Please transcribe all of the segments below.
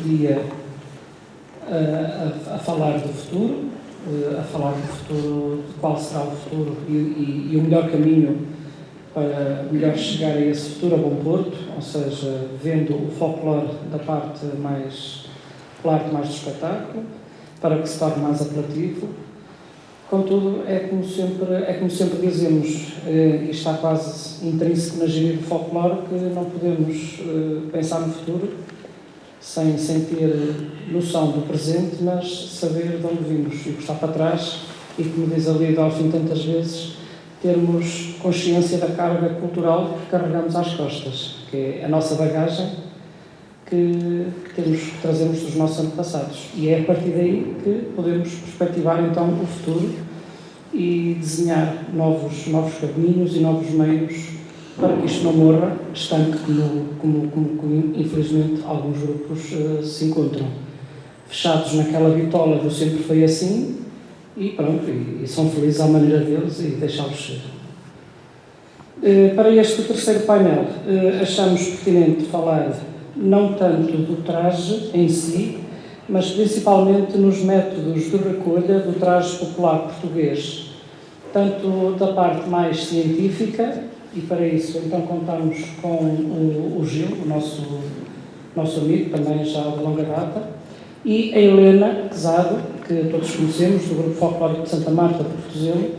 dia a falar do futuro, de qual será o futuro e o melhor caminho para melhor chegar a esse futuro a bom porto, ou seja, vendo o folclore da parte mais do espetáculo, para que se torne mais apelativo. Contudo, é como sempre dizemos, e está quase intrínseco na gíria do folclore, que não podemos pensar no futuro sem ter noção do presente, mas saber de onde vimos e o que está para trás, e como diz ali Dolphin tantas vezes, termos consciência da carga cultural que carregamos às costas, que é a nossa bagagem que trazemos dos nossos antepassados. E é a partir daí que podemos perspectivar então o futuro e desenhar novos caminhos e novos meios para que isto não morra estanque como infelizmente alguns grupos se encontram. Fechados naquela bitola do sempre foi assim e pronto, e são felizes à maneira deles e deixá-los ser. Para este terceiro painel, achamos pertinente falar não tanto do traje em si, mas principalmente nos métodos de recolha do traje popular português, tanto da parte mais científica, e para isso então contamos com o Gil, o nosso amigo, também já de longa data, e a Helena Quezado, que todos conhecemos, do Grupo Folclórico de Santa Marta de Portozelo,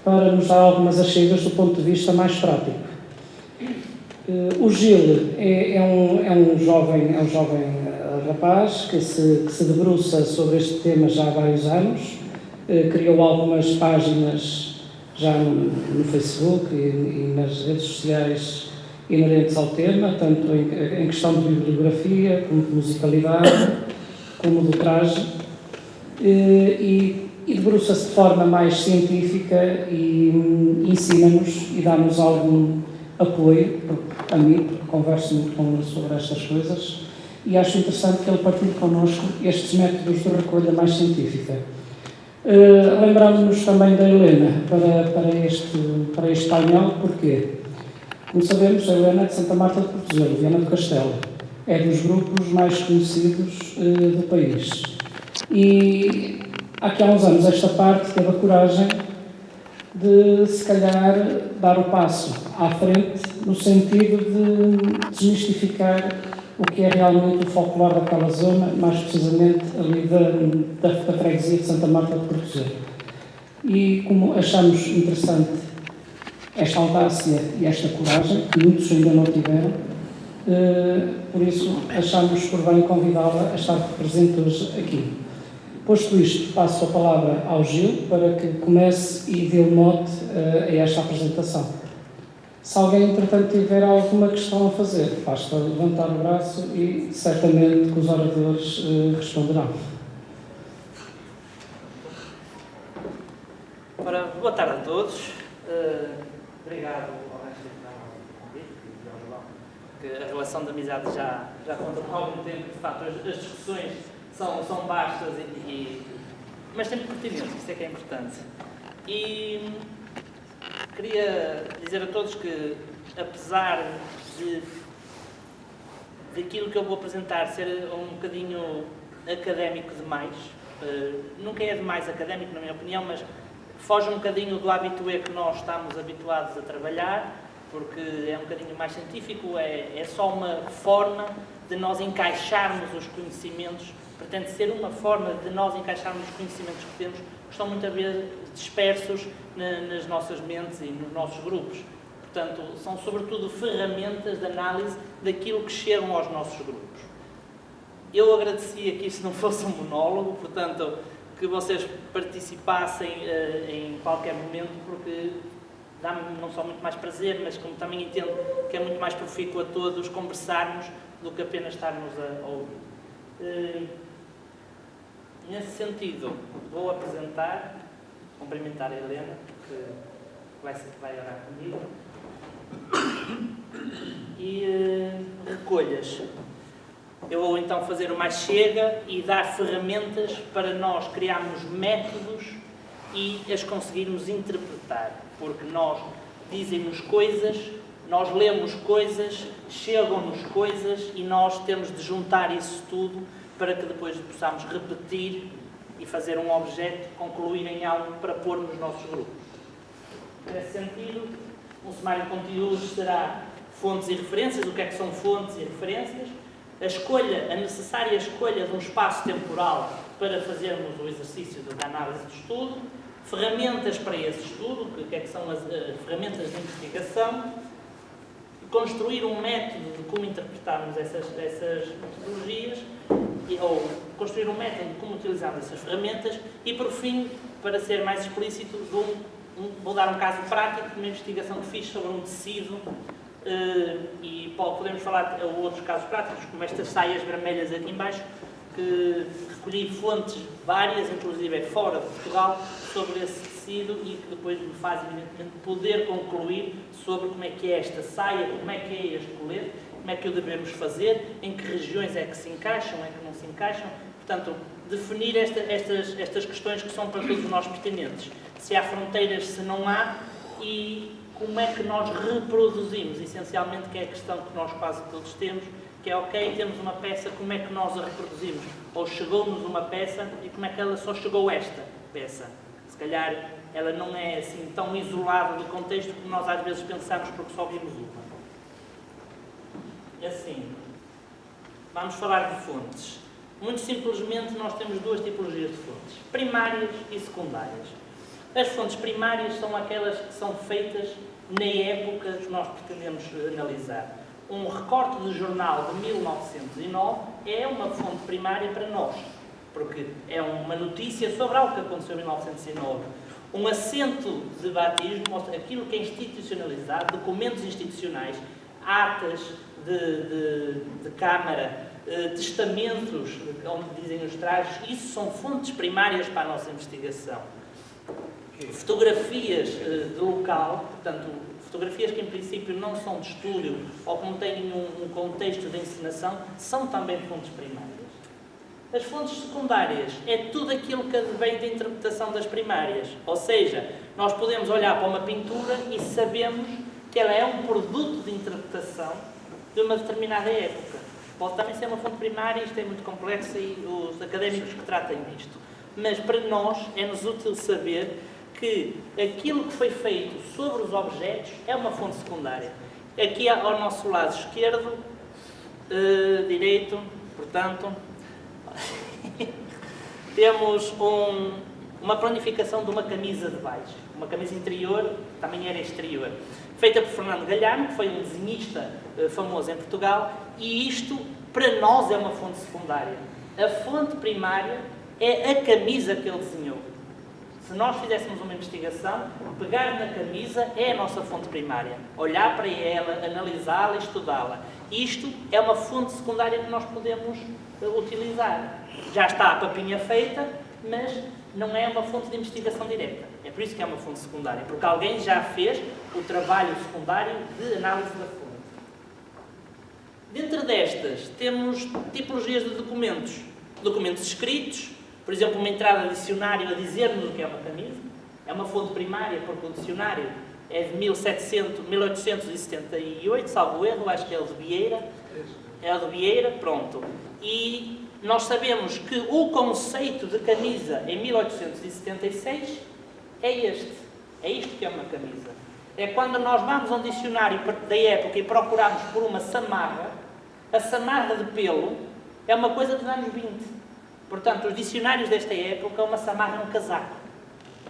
para nos dar algumas achegas do ponto de vista mais prático. O Gil é um jovem rapaz que se debruça sobre este tema já há vários anos, criou algumas páginas já no Facebook e nas redes sociais inerentes ao tema, tanto em questão de bibliografia, como de musicalidade, como do traje, e debruça-se de forma mais científica e ensina-nos e dá-nos algum apoio, a mim, porque converso muito com ele sobre estas coisas, e acho interessante que ele partilhe connosco estes métodos de recolha mais científica. Lembramos-nos também da Helena para este painel, porque, como sabemos, a Helena é de Santa Marta de Portozelo, Viana do Castelo, é dos grupos mais conhecidos do país. E aqui há uns anos esta parte teve a coragem de, se calhar, dar o passo à frente no sentido de desmistificar o que é realmente o folclore daquela zona, mais precisamente ali da freguesia de Santa Marta de Portozelo. E como achamos interessante esta audácia e esta coragem, que muitos ainda não tiveram, por isso achamos por bem convidá-la a estar presente hoje aqui. Posto isto, passo a palavra ao Gil para que comece e dê o mote a esta apresentação. Se alguém, entretanto, tiver alguma questão a fazer, basta levantar o braço e certamente que os oradores responderão. Ora, boa tarde a todos. Obrigado ao resto do convite e ao João, que a relação de amizade já conta há algum tempo. De facto, as discussões são vastas, mas sempre pertinentes, isso é que é importante. E queria dizer a todos que, apesar daquilo que eu vou apresentar ser um bocadinho académico demais, nunca é demais académico, na minha opinião, mas foge um bocadinho do habitué que nós estamos habituados a trabalhar, porque é um bocadinho mais científico, é só uma forma de nós encaixarmos os conhecimentos, pretende ser uma forma de nós encaixarmos os conhecimentos que temos, que estão muitas vezes dispersos nas nossas mentes e nos nossos grupos. Portanto, são sobretudo ferramentas de análise daquilo que chegam aos nossos grupos. Eu agradecia que isto não fosse um monólogo, portanto, que vocês participassem em qualquer momento, porque dá-me não só muito mais prazer, mas como também entendo que é muito mais profícuo a todos conversarmos do que apenas estarmos a ouvir. Nesse sentido, vou cumprimentar a Helena, que vai orar comigo, e recolhas. Eu vou então fazer uma chega e dar ferramentas para nós criarmos métodos e as conseguirmos interpretar, porque nós dizem-nos coisas, nós lemos coisas, chegam-nos coisas e nós temos de juntar isso tudo para que depois possamos repetir e fazer um objeto, concluir em algo para pôr nos nossos grupos. Nesse sentido, um sumário de conteúdos será fontes e referências. O que é que são fontes e referências? A necessária escolha de um espaço temporal para fazermos o exercício da análise de estudo, ferramentas para esse estudo, o que é que são as ferramentas de investigação, construir um método de como interpretarmos essas metodologias, ou construir um método de como utilizarmos essas ferramentas e, por fim, para ser mais explícito, vou dar um caso prático de uma investigação que fiz sobre um tecido e podemos falar de outros casos práticos, como estas saias vermelhas aqui em baixo, que recolhi fontes várias, inclusive fora de Portugal, sobre esse tecido e que depois me faz, evidentemente, poder concluir sobre como é que é esta saia, como é que é este colete, como é que o devemos fazer, em que regiões é que se encaixam, é que não se encaixam. Portanto, definir estas questões que são para todos nós pertinentes. Se há fronteiras, se não há, e como é que nós reproduzimos, essencialmente, que é a questão que nós quase todos temos, que é, ok, temos uma peça, como é que nós a reproduzimos? Ou chegou-nos uma peça e como é que ela só chegou esta peça? Se calhar ela não é assim tão isolada do contexto como nós às vezes pensamos porque só vimos uma. E assim, vamos falar de fontes. Muito simplesmente nós temos duas tipologias de fontes, primárias e secundárias. As fontes primárias são aquelas que são feitas na época que nós pretendemos analisar. Um recorte de jornal de 1909 é uma fonte primária para nós, porque é uma notícia sobre algo que aconteceu em 1909. Um assento de batismo mostra aquilo que é institucionalizado, documentos institucionais, atas de Câmara, testamentos, onde dizem os trajes, isso são fontes primárias para a nossa investigação. Fotografias de local, portanto, fotografias que em princípio não são de estúdio ou que não têm um contexto de encenação, são também fontes primárias. As fontes secundárias é tudo aquilo que advém da interpretação das primárias, ou seja, nós podemos olhar para uma pintura e sabemos que ela é um produto de interpretação de uma determinada época. Pode também ser uma fonte primária, isto é muito complexo e os académicos que tratem disto. Mas para nós é-nos útil saber que aquilo que foi feito sobre os objetos é uma fonte secundária. Aqui ao nosso lado esquerdo, direito, portanto, temos uma planificação de uma camisa de baixo. Uma camisa interior, também era exterior. Feita por Fernando Galhardo, que foi um desenhista famoso em Portugal, e isto, para nós, é uma fonte secundária. A fonte primária é a camisa que ele desenhou. Se nós fizéssemos uma investigação, pegar na camisa é a nossa fonte primária. Olhar para ela, analisá-la e estudá-la. Isto é uma fonte secundária que nós podemos utilizar. Já está a papinha feita, mas não é uma fonte de investigação direta. É por isso que é uma fonte secundária, porque alguém já fez o trabalho secundário de análise da fonte. Dentro destas, temos tipologias de documentos. Documentos escritos, por exemplo, uma entrada de dicionário a dizer-nos o que é uma camisa. É uma fonte primária, porque o dicionário é de 1878, salvo erro, acho que é o de Vieira. É o de Vieira, pronto. E nós sabemos que o conceito de camisa em 1876 é este. É isto que é uma camisa. É quando nós vamos a um dicionário da época e procuramos por uma samarra, a samarra de pelo é uma coisa dos anos 20. Portanto, os dicionários desta época, uma samarra é um casaco.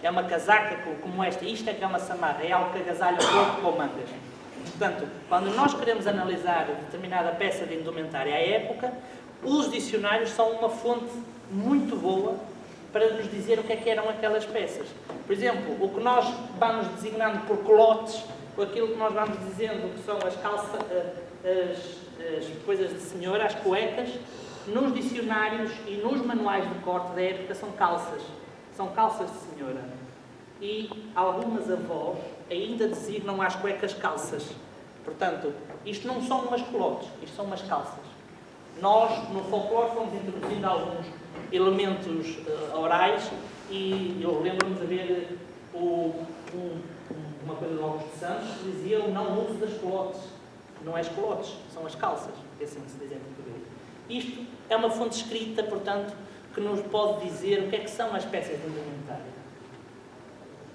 É uma casaca como esta. Isto é que é uma samarra. É algo que agasalha o corpo com mangas. Portanto, quando nós queremos analisar determinada peça de indumentária à época, os dicionários são uma fonte muito boa para nos dizer o que é que eram aquelas peças. Por exemplo, o que nós vamos designando por colotes, ou aquilo que nós vamos dizendo que são as calças, as coisas de senhora, as cuecas, nos dicionários e nos manuais de corte da época são calças. São calças de senhora. E algumas avós ainda designam às cuecas calças. Portanto, isto não são umas colotes, isto são umas calças. Nós, no folclore, fomos introduzindo alguns elementos orais e eu lembro-me de ver uma coisa de Augusto Santos que dizia o não uso das colotes. Não é as colotes, são as calças. É assim que se diz em português. Isto é uma fonte escrita, portanto, que nos pode dizer o que é que são as peças de indumentária.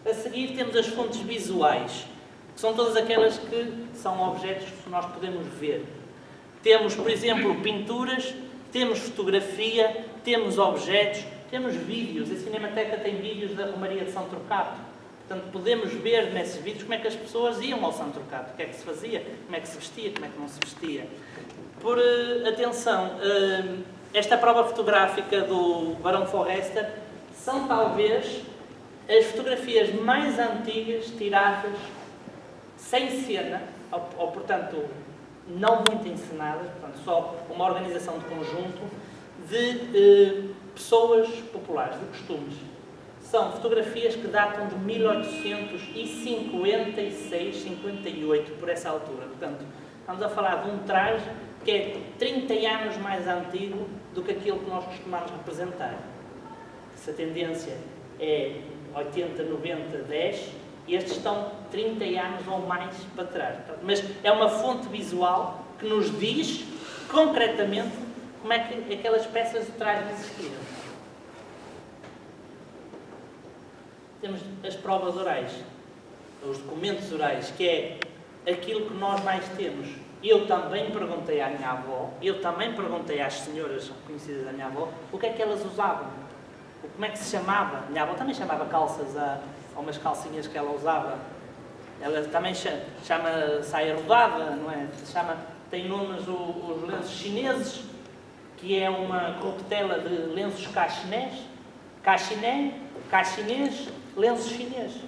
A seguir temos as fontes visuais, que são todas aquelas que são objetos que nós podemos ver. Temos, por exemplo, pinturas, temos fotografia, temos objetos, temos vídeos. A Cinemateca tem vídeos da Romaria de São Trocato. Portanto, podemos ver nesses vídeos como é que as pessoas iam ao São Trocato, o que é que se fazia, como é que se vestia, como é que não se vestia. Atenção, esta prova fotográfica do Barão Forrester são talvez as fotografias mais antigas tiradas sem cena, ou portanto, não muito encenadas, portanto, só uma organização de conjunto de pessoas populares, de costumes. São fotografias que datam de 1856, 58, por essa altura. Portanto, estamos a falar de um traje que é 30 anos mais antigo do que aquilo que nós costumamos representar. Se a tendência é 80, 90, 10, estes estão 30 anos ou mais para trás. Mas é uma fonte visual que nos diz, concretamente, como é que aquelas peças de traje existiram. Temos as provas orais, os documentos orais, que é aquilo que nós mais temos. Eu também perguntei à minha avó, eu também perguntei às senhoras conhecidas da minha avó, o que é que elas usavam, como é que se chamava. A minha avó também chamava calças a umas calcinhas que ela usava. Ela também chama saia rodada, não é? Tem nomes os lenços chineses, que é uma corruptela de lenços cachinés, cachinês, lenço chinês.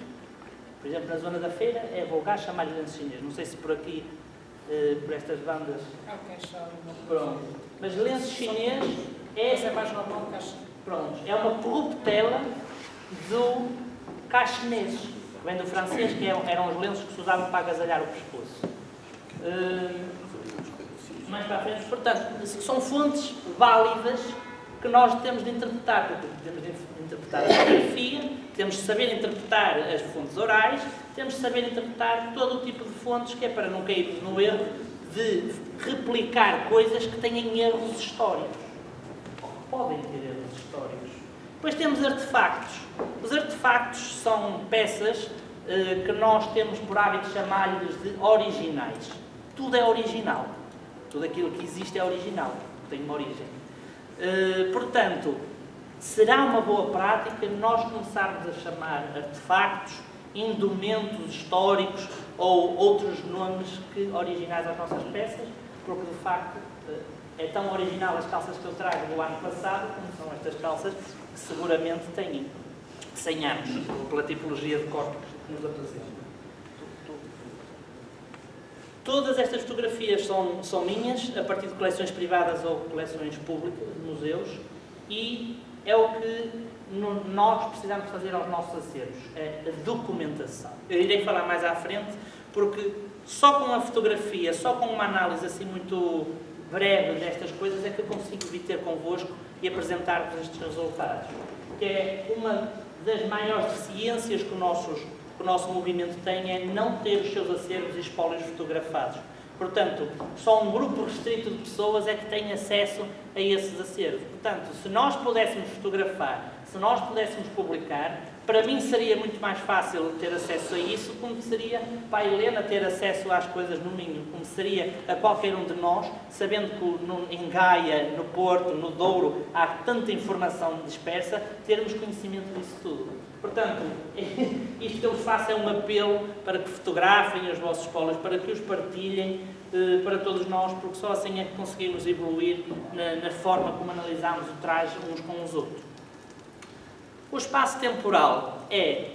Por exemplo, na zona da feira é vulgar chamar-lhe lenço chinês. Não sei se por aqui, por estas bandas. Pronto. Mas lenço chinês é mais normal que pronto. É uma corruptela do cachinês, que vem do francês, que eram os lenços que se usavam para agasalhar o pescoço. Mais para a frente, portanto, são fontes válidas que nós temos de interpretar, porque temos de interpretar a fotografia, temos de saber interpretar as fontes orais, temos de saber interpretar todo o tipo de fontes, que é para não cairmos no erro de replicar coisas que tenham erros históricos, ou que podem ter erros históricos. Depois temos artefactos. Os artefactos são peças que nós temos por hábito chamar-lhes de originais. Tudo é original. Tudo aquilo que existe é original, tem uma origem. Portanto, será uma boa prática nós começarmos a chamar artefactos, indumentos históricos ou outros nomes que originais às nossas peças, porque de facto é tão original as calças que eu trago do ano passado, como são estas calças, que seguramente têm 100 anos, pela tipologia de corpos que nos apresentam. Todas estas fotografias são minhas, a partir de coleções privadas ou coleções públicas, de museus, e é o que nós precisamos fazer aos nossos acervos, é a documentação. Eu irei falar mais à frente, porque só com a fotografia, só com uma análise assim muito breve destas coisas é que eu consigo vir ter convosco e apresentar-vos estes resultados. Que é uma das maiores deficiências que o nosso movimento tem, é não ter os seus acervos e espólios fotografados. Portanto, só um grupo restrito de pessoas é que tem acesso a esses acervos. Portanto, se nós pudéssemos fotografar, se nós pudéssemos publicar, para mim seria muito mais fácil ter acesso a isso, como seria para a Helena ter acesso às coisas no Minho, como seria a qualquer um de nós, sabendo que em Gaia, no Porto, no Douro, há tanta informação dispersa, termos conhecimento disso tudo. Portanto, isto que eu vos faço é um apelo para que fotografem os vossos espólios, para que os partilhem para todos nós, porque só assim é que conseguimos evoluir na forma como analisamos o traje uns com os outros. O espaço temporal é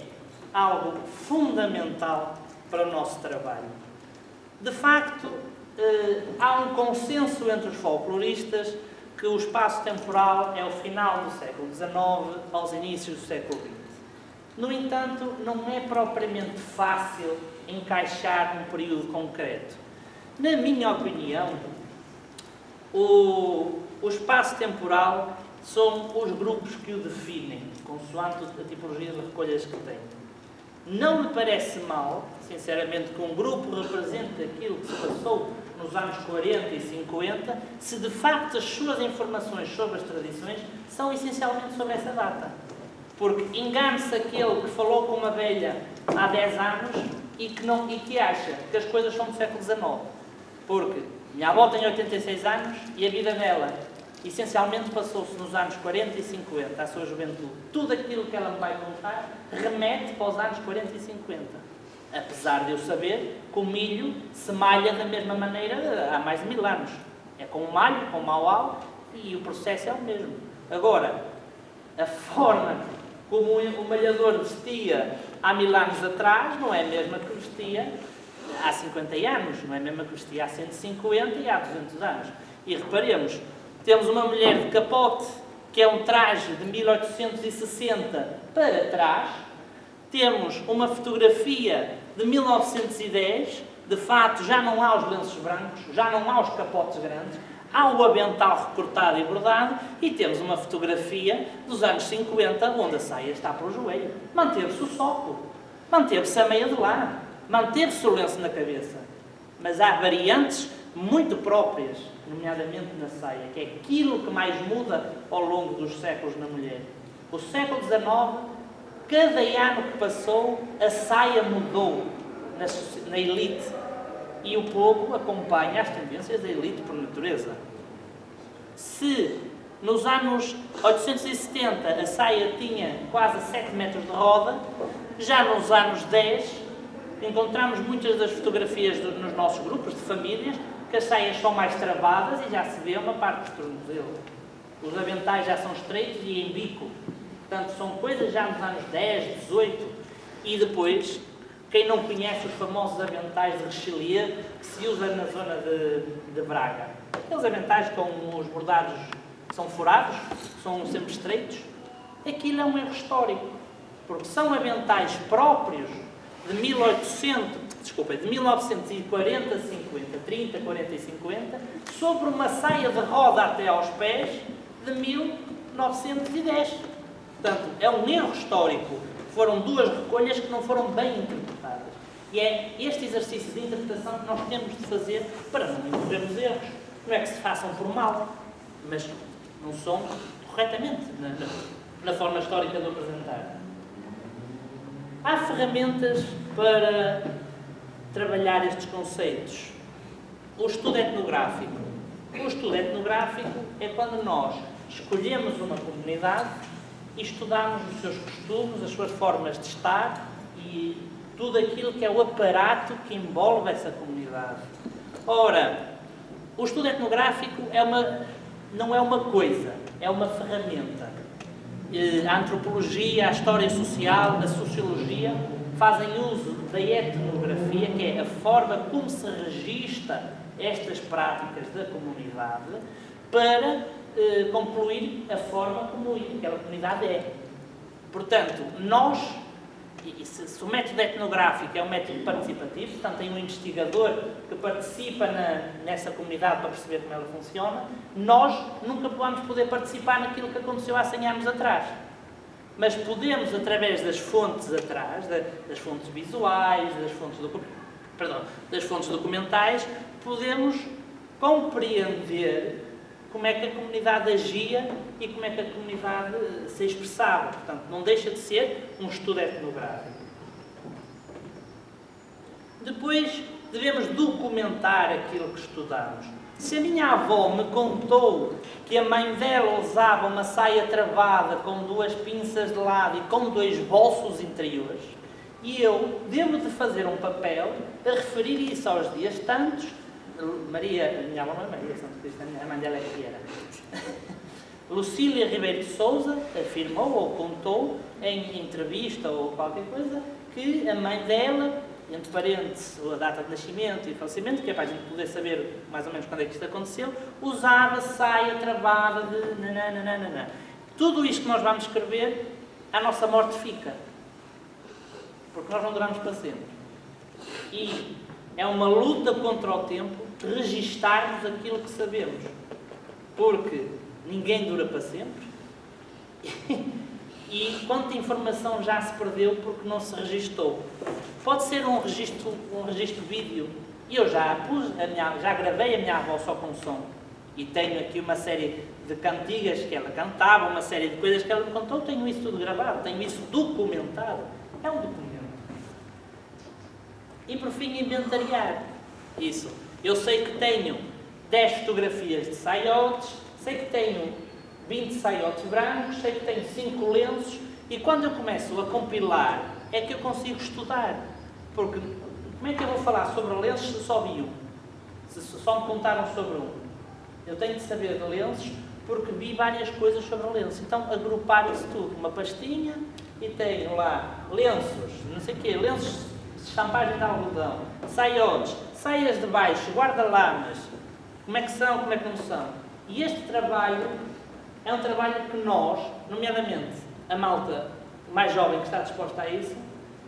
algo fundamental para o nosso trabalho. De facto, há um consenso entre os folcloristas que o espaço temporal é o final do século XIX aos inícios do século XX. No entanto, não é propriamente fácil encaixar num período concreto. Na minha opinião, o espaço temporal são os grupos que o definem, consoante a tipologia de recolhas que tem. Não me parece mal, sinceramente, que um grupo represente aquilo que se passou nos anos 40 e 50, se de facto as suas informações sobre as tradições são essencialmente sobre essa data. Porque engane-se aquele que falou com uma velha há 10 anos e que acha que as coisas são do século XIX. Porque minha avó tem 86 anos e a vida dela essencialmente passou-se nos anos 40 e 50, à sua juventude. Tudo aquilo que ela me vai contar remete para os anos 40 e 50. Apesar de eu saber que o milho se malha da mesma maneira há mais de 1000 anos. É com o malho, com o mau e o processo é o mesmo. Agora, a forma como o malhador vestia há 1000 anos atrás não é a mesma que vestia há 50 anos, não é a mesma que vestia há 150 e há 200 anos. E reparemos, temos uma mulher de capote, que é um traje de 1860 para trás. Temos uma fotografia de 1910, de facto já não há os lenços brancos, já não há os capotes grandes, há o avental recortado e bordado e temos uma fotografia dos anos 50 onde a saia está para o joelho. Manteve-se o soco, manteve-se a meia de lã, manteve-se o lenço na cabeça. Mas há variantes muito próprias, nomeadamente na saia, que é aquilo que mais muda ao longo dos séculos na mulher. O século XIX, cada ano que passou, a saia mudou na elite e o povo acompanha as tendências da elite por natureza. Se nos anos 870 a saia tinha quase 7 metros de roda, já nos anos 10 encontramos muitas das fotografias nos nossos grupos de famílias que as saias são mais travadas e já se vê uma parte dos tornozelos. Os aventais já são estreitos e em bico. Portanto, são coisas já nos anos 10, 18 e depois, quem não conhece os famosos aventais de Richelieu que se usa na zona de Braga. Aqueles aventais com os bordados que são furados, são sempre estreitos. Aquilo é um erro histórico, porque são aventais próprios de 1940, 50, 30, 40 e 50, sobre uma saia de roda até aos pés de 1910. Portanto, é um erro histórico. Foram duas recolhas que não foram bem interpretadas. E é este exercício de interpretação que nós temos de fazer para não incorrermos erros. Não é que se façam por mal, mas não são corretamente na forma histórica de apresentar. Há ferramentas para trabalhar estes conceitos. O estudo etnográfico. O estudo etnográfico é quando nós escolhemos uma comunidade e estudamos os seus costumes, as suas formas de estar e tudo aquilo que é o aparato que envolve essa comunidade. Ora, o estudo etnográfico não é uma coisa, é uma ferramenta. A antropologia, a história social, a sociologia fazem uso da etnografia, que é a forma como se registra estas práticas da comunidade, para concluir a forma como aquela comunidade é. Portanto, se o método etnográfico é um método participativo, portanto tem um investigador que participa nessa comunidade para perceber como ela funciona, nós nunca vamos poder participar naquilo que aconteceu há 100 anos atrás. Mas podemos, através das fontes atrás, das fontes visuais, das fontes documentais, podemos compreender como é que a comunidade agia e como é que a comunidade se expressava. Portanto, não deixa de ser um estudo etnográfico. Depois, devemos documentar aquilo que estudamos. Se a minha avó me contou que a mãe dela usava uma saia travada com 2 pinças de lado e com 2 bolsos interiores, e eu devo de fazer um papel a referir isso aos dias tantos. Maria, minha avó não é Maria, Santo Cristo, a mãe dela é que era. Lucília Ribeiro de Sousa afirmou ou contou em entrevista ou qualquer coisa que a mãe dela, entre parênteses, a data de nascimento e falecimento, que é para a gente poder saber mais ou menos quando é que isto aconteceu, usava saia travada de nananana. Tudo isto que nós vamos escrever, a nossa morte fica. Porque nós não duramos para sempre. E é uma luta contra o tempo registarmos aquilo que sabemos. Porque ninguém dura para sempre. E quanta informação já se perdeu porque não se registou. Pode ser um registro vídeo E eu já gravei a minha avó só com som. E tenho aqui uma série de cantigas que ela cantava, uma série de coisas que ela me contou, tenho isso tudo gravado, tenho isso documentado. É um documento. E por fim, inventariar isso. Eu sei que tenho 10 fotografias de saiotes, sei que tenho 20 saiotes brancos, sei que tenho 5 lenços, e quando eu começo a compilar, é que eu consigo estudar. Porque como é que eu vou falar sobre lenços se só vi um? Se só me contaram sobre um? Eu tenho de saber de lenços porque vi várias coisas sobre lenços. Então, agrupar isso tudo. Uma pastinha e tenho lá lenços, não sei o quê, lenços de champagem de algodão, saiotes, saias de baixo, guarda-lamas. Como é que são, como é que não são? E este trabalho é um trabalho que nós, nomeadamente a malta mais jovem que está disposta a isso,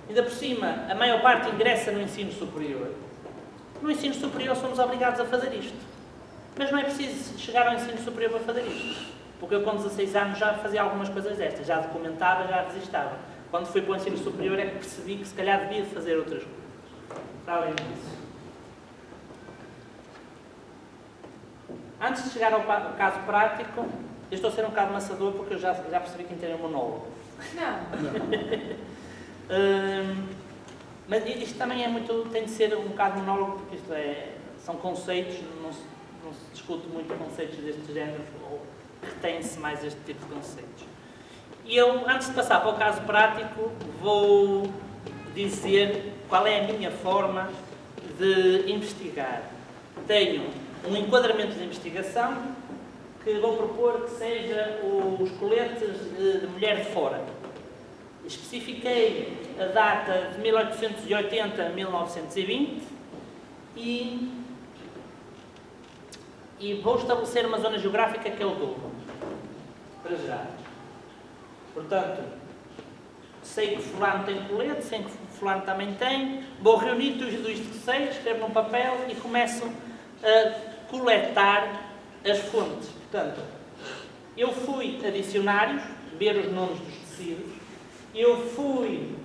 ainda por cima, a maior parte ingressa no ensino superior. No ensino superior somos obrigados a fazer isto. Mas não é preciso chegar ao ensino superior para fazer isto. Porque eu com 16 anos já fazia algumas coisas destas, já documentava, já registava. Quando fui para o ensino superior é que percebi que se calhar devia fazer outras coisas. Para além disso. Antes de chegar ao caso prático, eu estou a ser um bocado maçador porque eu já percebi que entrei um monólogo. Não. Mas isto também é muito, tem de ser um bocado monólogo porque isto são conceitos, não se discute muito conceitos deste género, ou retém-se mais este tipo de conceitos. E eu, antes de passar para o caso prático, vou dizer qual é a minha forma de investigar. Tenho um enquadramento de investigação que vou propor que seja os coletes de mulher de fora. Especifiquei a data de 1880 a 1920 e vou estabelecer uma zona geográfica que é o Douro, para já. Portanto, sei que fulano tem colete, sei que fulano também tem, vou reunir tudo isto que sei, escrevo num papel e começo a coletar as fontes. Portanto, eu fui a dicionários, ver os nomes dos tecidos, eu fui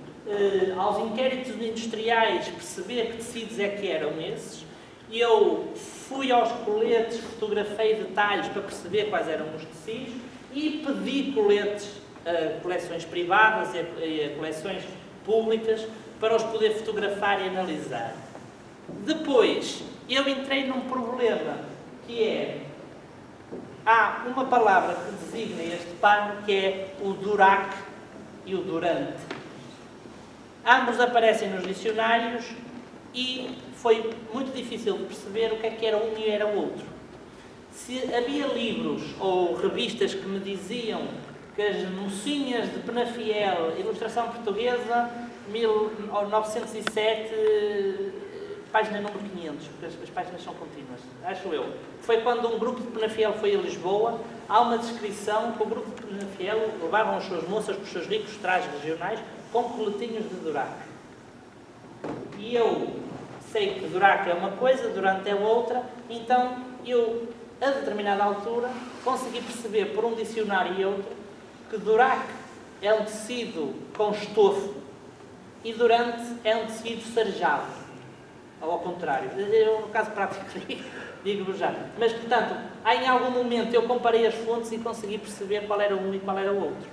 aos inquéritos industriais perceber que tecidos é que eram esses, eu fui aos coletes, fotografei detalhes para perceber quais eram os tecidos e pedi coletes a coleções privadas e a coleções públicas para os poder fotografar e analisar. Depois, eu entrei num problema que é, há uma palavra que designa este pano que é o durac e o durante. Ambos aparecem nos dicionários e foi muito difícil de perceber o que era um e era o outro. Se havia livros ou revistas que me diziam que as mocinhas de Penafiel, ilustração portuguesa, 1907, página número 500, porque as páginas são contínuas, acho eu. Foi quando um grupo de Penafiel foi a Lisboa, há uma descrição que o grupo de Penafiel levavam as suas moças com os seus ricos trajes regionais com coletinhos de durac. E eu sei que durac é uma coisa, durante é outra, então eu, a determinada altura, consegui perceber por um dicionário e outro que durac é um tecido com estofo e durante é um tecido sarjado. Ou ao contrário. Eu, no caso prático, digo-vos já. Mas, portanto, em algum momento eu comparei as fontes e consegui perceber qual era um e qual era o outro.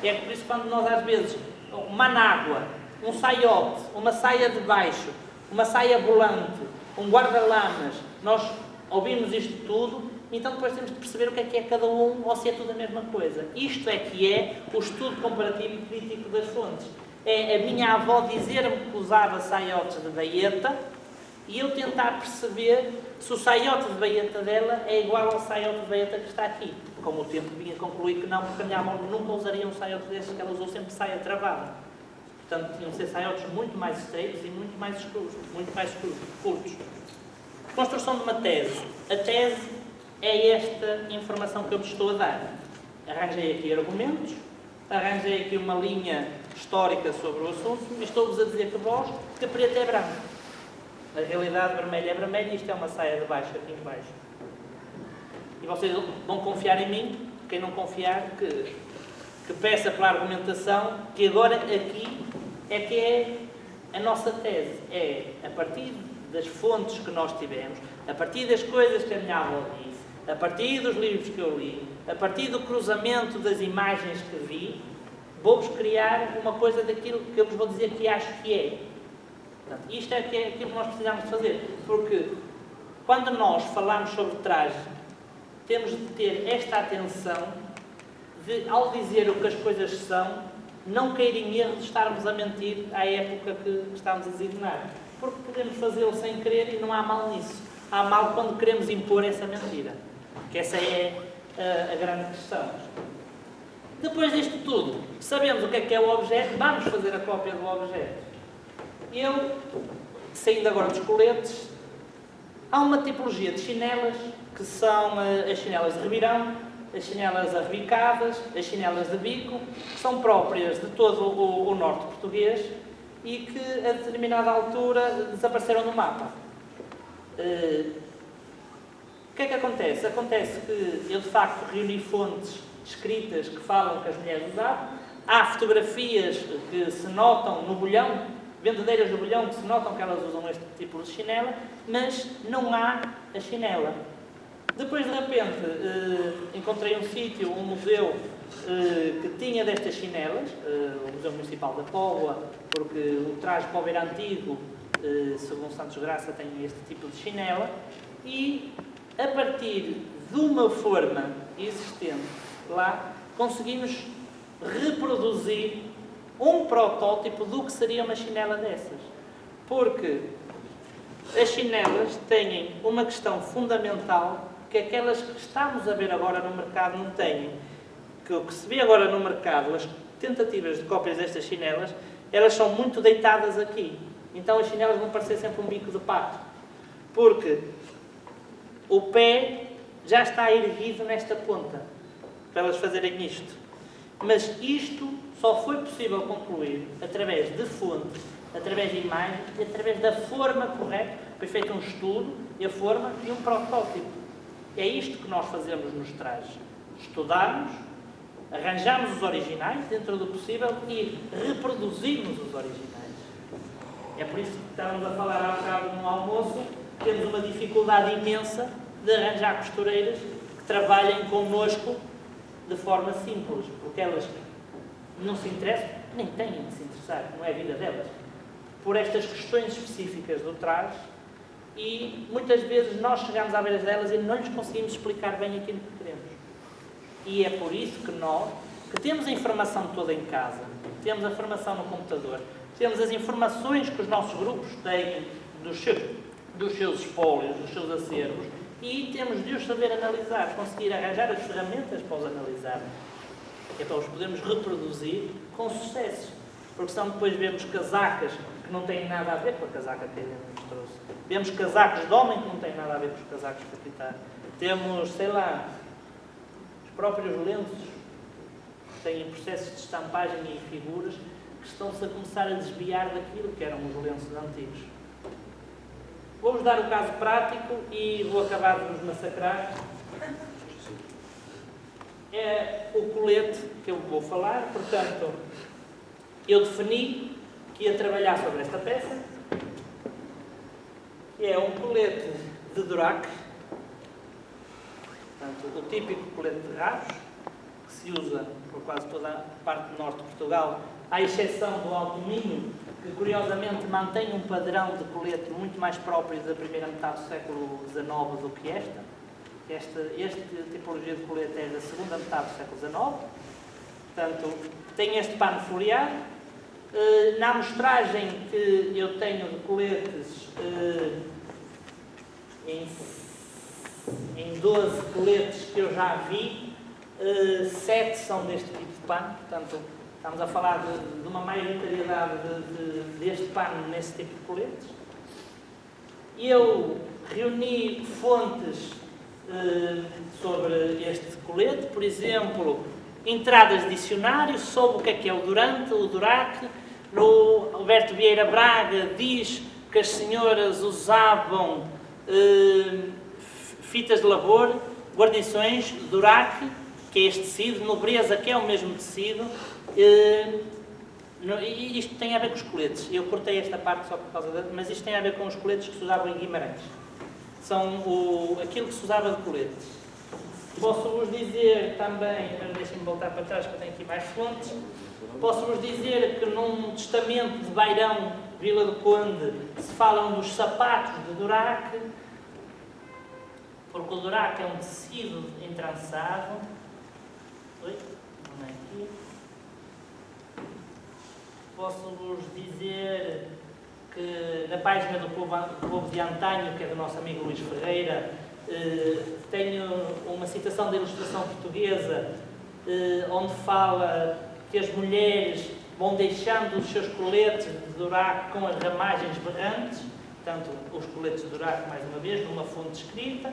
É por isso quando nós, às vezes, uma anágua, um saiote, uma saia de baixo, uma saia volante, um guarda-lamas, nós ouvimos isto tudo, então depois temos de perceber o que é cada um ou se é tudo a mesma coisa. Isto é que é o estudo comparativo e crítico das fontes. É a minha avó dizer-me que usava saiotes de baeta e eu tentar perceber se o saiote de baeta dela é igual ao saiote de baeta que está aqui. Com o tempo vinha concluir que não, porque a minha avó nunca usaria um saiote desses, que ela usou sempre saia travada. Portanto, tinham de ser saiotes muito mais estreitos e muito mais escuros, muito mais curtos. Construção de uma tese. A tese é esta informação que eu vos estou a dar. Arranjei aqui argumentos, arranjei aqui uma linha histórica sobre o assunto e estou-vos a dizer que preto é branco. Na realidade, vermelho é vermelho e isto é uma saia de baixo, aqui em baixo. E vocês vão confiar em mim, quem não confiar, que peça pela argumentação, que agora aqui é que é a nossa tese. É, a partir das fontes que nós tivemos, a partir das coisas que a minha avó disse, a partir dos livros que eu li, a partir do cruzamento das imagens que vi, vou-vos criar uma coisa daquilo que eu vos vou dizer que acho que é. Portanto, isto é aquilo que nós precisamos de fazer, porque quando nós falamos sobre traje, temos de ter esta atenção de, ao dizer o que as coisas são, não cair em erro de estarmos a mentir à época que estamos a designar. Porque podemos fazê-lo sem querer e não há mal nisso. Há mal quando queremos impor essa mentira. Que essa é a grande questão. Depois disto tudo, sabemos o que é o objeto, vamos fazer a cópia do objeto. Eu, saindo agora dos coletes, há uma tipologia de chinelas que são as chinelas de revirão, as chinelas arrebicadas, as chinelas de bico, que são próprias de todo o norte português e que a determinada altura desapareceram do mapa. O que é que acontece? Acontece que eu de facto reuni fontes escritas que falam que as mulheres usavam, há fotografias que se notam no bolhão, vendedeiras do bolhão que se notam que elas usam este tipo de chinela, mas não há a chinela. Depois, de repente, encontrei um sítio, um museu que tinha destas chinelas, o Museu Municipal da Póvoa, porque o traje póvoa antigo, segundo Santos Graça, tem este tipo de chinela, e a partir de uma forma existente lá, conseguimos reproduzir um protótipo do que seria uma chinela dessas. Porque as chinelas têm uma questão fundamental que aquelas que estamos a ver agora no mercado não têm. Que o que se vê agora no mercado, as tentativas de cópias destas chinelas, elas são muito deitadas aqui. Então as chinelas vão parecer sempre um bico de pato. Porque o pé já está erguido nesta ponta, para elas fazerem isto. Mas isto só foi possível concluir através de fontes, através de imagens, e através da forma correta. Foi feito um estudo, e a forma e um protótipo. É isto que nós fazemos nos trajes. Estudarmos, arranjarmos os originais dentro do possível e reproduzirmos os originais. É por isso que estávamos a falar há bocado no almoço, temos uma dificuldade imensa de arranjar costureiras que trabalhem connosco de forma simples, porque elas não se interessam, nem têm de se interessar, não é a vida delas, por estas questões específicas do traje, e muitas vezes nós chegamos à beira delas e não lhes conseguimos explicar bem aquilo que queremos. E é por isso que nós, que temos a informação toda em casa, temos a informação no computador, temos as informações que os nossos grupos têm dos seus espólios, dos seus acervos, e temos de os saber analisar, conseguir arranjar as ferramentas para os analisar. É para os podermos reproduzir com sucesso. Porque senão depois vemos casacas que não têm nada a ver com a casaca que a Helena nos trouxe. Vemos casacos de homem que não têm nada a ver com os casacos que aqui está. Temos, sei lá, os próprios lenços que têm processos de estampagem e figuras que estão-se a começar a desviar daquilo que eram os lenços antigos. Vou-vos dar o caso prático e vou acabar de vos massacrar. É o colete que eu vou falar, portanto, eu defini que ia trabalhar sobre esta peça. É um colete de Durac, portanto, o típico colete de rabos, que se usa por quase toda a parte do norte de Portugal, à exceção do Alto Minho, que curiosamente mantém um padrão de colete muito mais próprio da primeira metade do século XIX do que esta. Esta tipologia de colete é da segunda metade do século XIX. Portanto, tem este pano floreado. Na amostragem que eu tenho de coletes, em 12 coletes que eu já vi, 7 são deste tipo de pano. Portanto, estamos a falar de uma maioritariedade deste pano nesse tipo de coletes. Eu reuni fontes sobre este colete, por exemplo, entradas de dicionário, sobre o que é o Durante, o Durac. No Alberto Vieira Braga diz que as senhoras usavam fitas de labor, guarnições, Durac, que é este tecido, nobreza, que é o mesmo tecido, E isto tem a ver com os coletes. Eu cortei esta parte só por causa mas isto tem a ver com os coletes que se usavam em Guimarães. São aquilo que se usava de colete. Posso-vos dizer também, mas deixem-me voltar para trás que eu tenho aqui mais fontes, posso-vos dizer que num testamento de Bairão, Vila do Conde, se falam dos sapatos de Duraque, porque o Duraque é um tecido entrançado. Oi? Não é aqui. Posso-vos dizer que na página do Povo de Antanho, que é do nosso amigo Luís Ferreira, tenho uma citação da ilustração portuguesa, onde fala que as mulheres vão deixando os seus coletes de Duraque com as ramagens berrantes, portanto, os coletes de Duraque, mais uma vez, numa fonte escrita,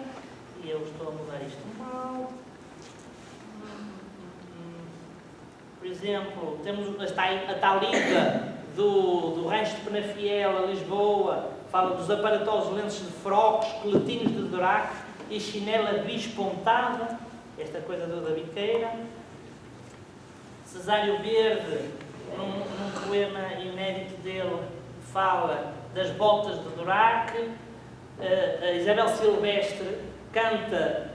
e eu estou a mudar isto mal. Por exemplo, temos a talita do Rancho de Penafiel, a Lisboa, fala dos aparatosos lenços de frocos, coletinhos de Duraque e chinela bispontada, esta coisa da biqueira. Cesário Verde, num poema inédito dele, fala das botas de Duraque. A Isabel Silvestre canta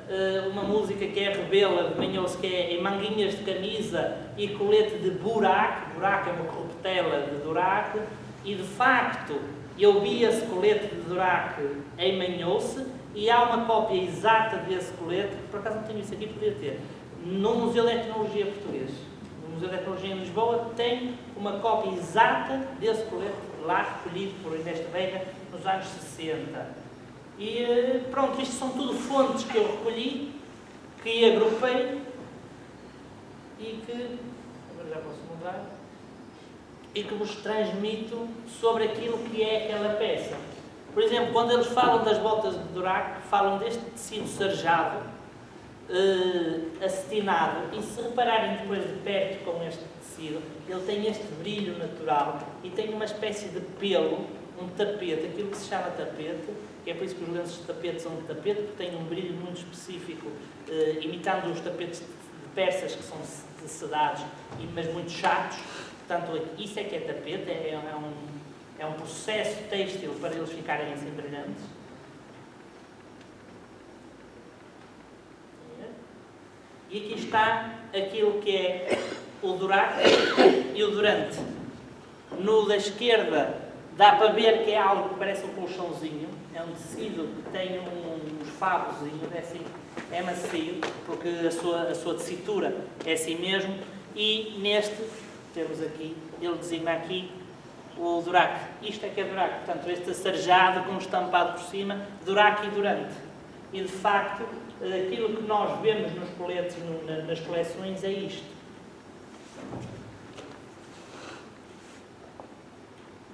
uma música que é rebela de Manhoso, que é em manguinhas de camisa e colete de buraque. Buraque é uma corruptela de Duraque. E, de facto, eu vi esse colete de Duraque em Manhoso e há uma cópia exata desse colete, que por acaso não tenho isso aqui, podia ter, no Museu de Etnologia Português. No Museu de Etnologia em Lisboa tem uma cópia exata desse colete, lá recolhido por Inês de Veiga nos anos 60. E pronto, isto são tudo fontes que eu recolhi, que agrupei e que, agora já posso mudar, e que vos transmito sobre aquilo que é aquela peça. Por exemplo, quando eles falam das botas de Duraque, falam deste tecido sarjado, acetinado, e se repararem depois de perto com este tecido, ele tem este brilho natural e tem uma espécie de pelo, um tapete, aquilo que se chama tapete, que é por isso que os lenços de tapete são de tapete, porque têm um brilho muito específico, imitando os tapetes de persas, que são de sedados, mas muito chatos. Portanto, isso é que é tapete, é um processo têxtil para eles ficarem assim brilhantes. E aqui está aquilo que é o Duraque e o Durante. No da esquerda dá para ver que é algo que parece um colchãozinho, é um tecido que tem uns favozinhos, é assim, é macio, porque a sua tessitura é assim mesmo, e neste, temos aqui, ele designa aqui o Duraque. Isto é que é Duraque, portanto, este sarjado com um estampado por cima, Duraque e Durante. E, de facto, aquilo que nós vemos nos coletes, nas coleções, é isto.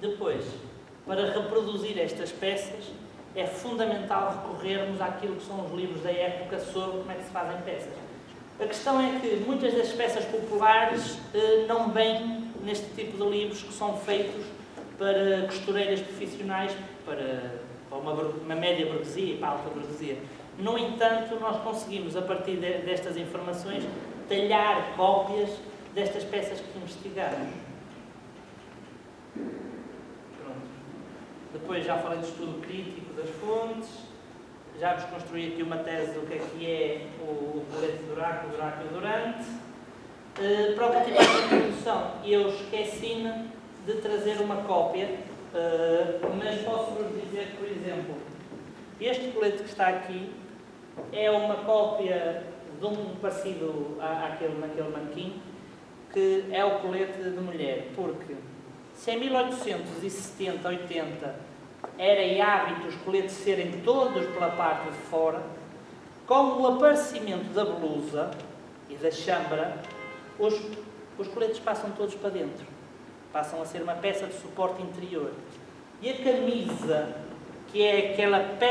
Depois, para reproduzir estas peças, é fundamental recorrermos àquilo que são os livros da época sobre como é que se fazem peças. A questão é que muitas das peças populares não vêm neste tipo de livros que são feitos para costureiras profissionais, para uma média burguesia e para a alta burguesia. No entanto, nós conseguimos, a partir destas informações, talhar cópias destas peças que investigamos. Pronto. Depois já falei do estudo crítico das fontes, já vos construí aqui uma tese do que é o colete de Duraque, o Duraque e o Durante. Para o que tiver a introdução, eu esqueci-me de trazer uma cópia, mas posso-vos dizer, por exemplo, este colete que está aqui é uma cópia de um parecido naquele manequim, que é o colete de mulher, porque se em 1870, 80 era hábito os coletes serem todos pela parte de fora, com o aparecimento da blusa e da chambra, os coletes passam todos para dentro. Passam a ser uma peça de suporte interior. E a camisa, que é aquela peça